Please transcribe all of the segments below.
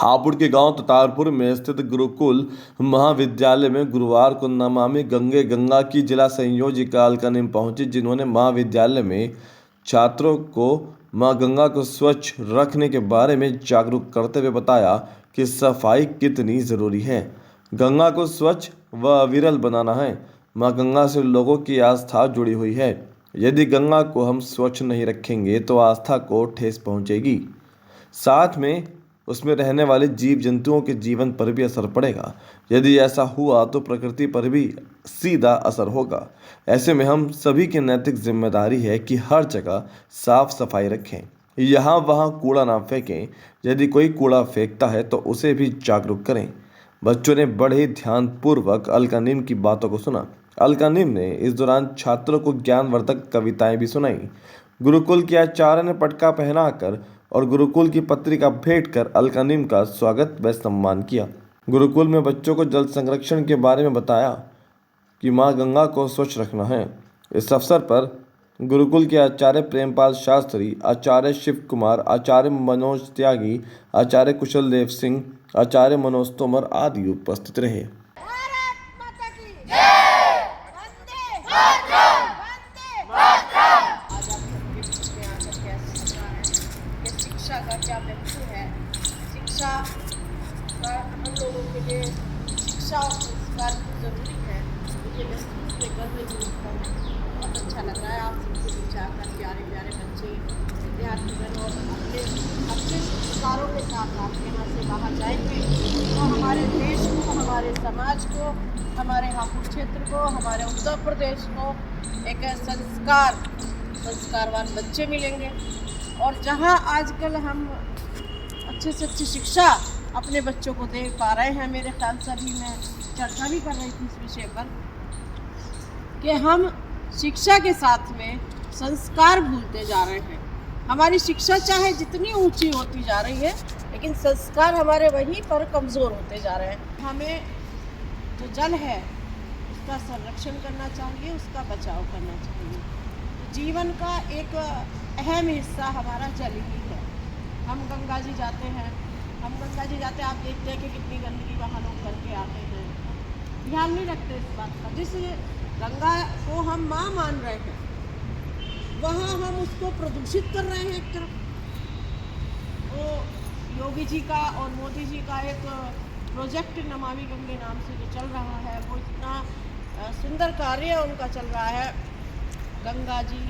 हापुड़ के गांव ततारपुर में स्थित गुरुकुल महाविद्यालय में गुरुवार को नमामि गंगे गंगा की जिला संयोजिका अलका नीम पहुंची, जिन्होंने महाविद्यालय में छात्रों को मां गंगा को स्वच्छ रखने के बारे में जागरूक करते हुए बताया कि सफाई कितनी जरूरी है। गंगा को स्वच्छ व अविरल बनाना है। मां गंगा से लोगों की आस्था जुड़ी हुई है। यदि गंगा को हम स्वच्छ नहीं रखेंगे तो आस्था को ठेस पहुंचेगी। साथ में उसमें रहने वाले जीव जंतुओं के जीवन पर भी असर पड़ेगा। यदि ऐसा हुआ तो प्रकृति पर भी सीधा असर होगा। ऐसे में हम सभी की नैतिक जिम्मेदारी है कि हर जगह साफ सफाई रखें, यहाँ वहाँ कूड़ा ना फेंकें। यदि कोई कूड़ा फेंकता है तो उसे भी जागरूक करें। बच्चों ने बड़े ध्यानपूर्वक अलका नीम की बातों को सुना। अलका नीम ने इस दौरान छात्रों को ज्ञानवर्धक कविताएं भी सुनाई। गुरुकुल के आचार्य ने पटका पहनाकर और गुरुकुल की पत्रिका भेंट कर अलका नीम का स्वागत व सम्मान किया। गुरुकुल में बच्चों को जल संरक्षण के बारे में बताया कि मां गंगा को स्वच्छ रखना है। इस अवसर पर गुरुकुल के आचार्य प्रेमपाल शास्त्री, आचार्य शिव कुमार, आचार्य मनोज त्यागी, आचार्य कुशल देव सिंह, आचार्य मनोज तोमर आदि उपस्थित रहे। शिक्षा का क्या महत्व है, शिक्षा का हम लोगों के लिए शिक्षा और संस्कार बहुत ज़रूरी है। ये महसूस लेकर मैं जुड़ता हूँ। बहुत अच्छा लग रहा है आप सबको विचार कर, प्यारे प्यारे बच्चे, विद्यार्थीगण और अपने संस्कारों के साथ आप यहाँ से बाहर जाएंगे तो हमारे देश को, हमारे समाज को, हमारे हापुड़ क्षेत्र को, हमारे उत्तर प्रदेश को एक संस्कारवान बच्चे मिलेंगे। और जहाँ आजकल हम अच्छे से अच्छी शिक्षा अपने बच्चों को दे पा रहे हैं, मेरे ख्याल से अभी मैं चर्चा भी कर रही थी इस विषय पर कि हम शिक्षा के साथ में संस्कार भूलते जा रहे हैं। हमारी शिक्षा चाहे जितनी ऊंची होती जा रही है, लेकिन संस्कार हमारे वहीं पर कमज़ोर होते जा रहे हैं। हमें जो जल है उसका संरक्षण करना चाहिए, उसका बचाव करना चाहिए। जीवन का एक अहम हिस्सा हमारा जल ही है। हम गंगा जी जाते हैं, आप देखते हैं कि कितनी गंदगी वहाँ लोग करके आते हैं, ध्यान नहीं रखते इस बात का। जिस गंगा को हम माँ मान रहे हैं, वहाँ हम उसको प्रदूषित कर रहे हैं। एक तरफ वो योगी जी का और मोदी जी का एक प्रोजेक्ट नमामि गंगे नाम से जो चल रहा है, वो इतना सुंदर कार्य उनका चल रहा है। गंगा जी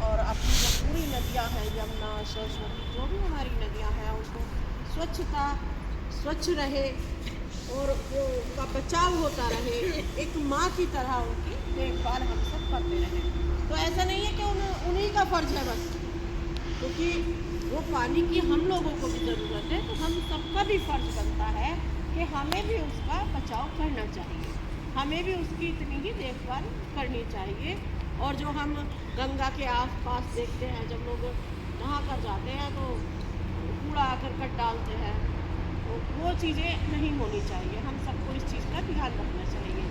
और अपनी जो पूरी नदियाँ हैं, यमुना, सरस्वती, जो भी हमारी नदियाँ हैं, उनको स्वच्छ रहे और वो उनका बचाव होता रहे। एक माँ की तरह उनकी देखभाल हम सब करते रहें। तो ऐसा नहीं है कि उन्हीं का फर्ज है बस, क्योंकि वो पानी की हम लोगों को भी ज़रूरत है। तो हम सबका भी फर्ज बनता है कि हमें भी उसका बचाव करना चाहिए, हमें भी उसकी इतनी ही देखभाल करनी चाहिए। और जो हम गंगा के आसपास देखते हैं, जब लोग नहा कर जाते हैं तो कूड़ा करकट डालते हैं, तो वो चीज़ें नहीं होनी चाहिए। हम सबको इस चीज़ का ध्यान रखना चाहिए।